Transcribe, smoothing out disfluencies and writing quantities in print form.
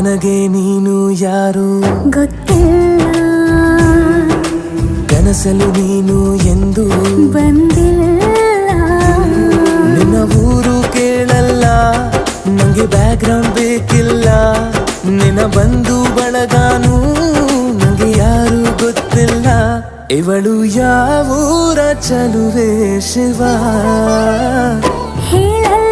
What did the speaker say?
ನನಗೆ ನೀನು ಯಾರು ಗೊತ್ತಿಲ್ಲ, ಕನಸಲು ನೀನು ಎಂದು ಬಂದಿಲ್ಲ. ನಿನ್ನ ಊರು ಕೇಳಲ್ಲ, ನಂಗೆ ಬ್ಯಾಕ್ಗ್ರೌಂಡ್ ಬೇಕಿಲ್ಲ. ನಿನ್ನ ಬಂಧು ಬಳಗಾನು ನಂಗೆ ಯಾರು ಗೊತ್ತಿಲ್ಲ. ಇವಳು ಯಾವೂರ ಚಲುವೆ ಶಿವ ಹೇಳಲ್ಲ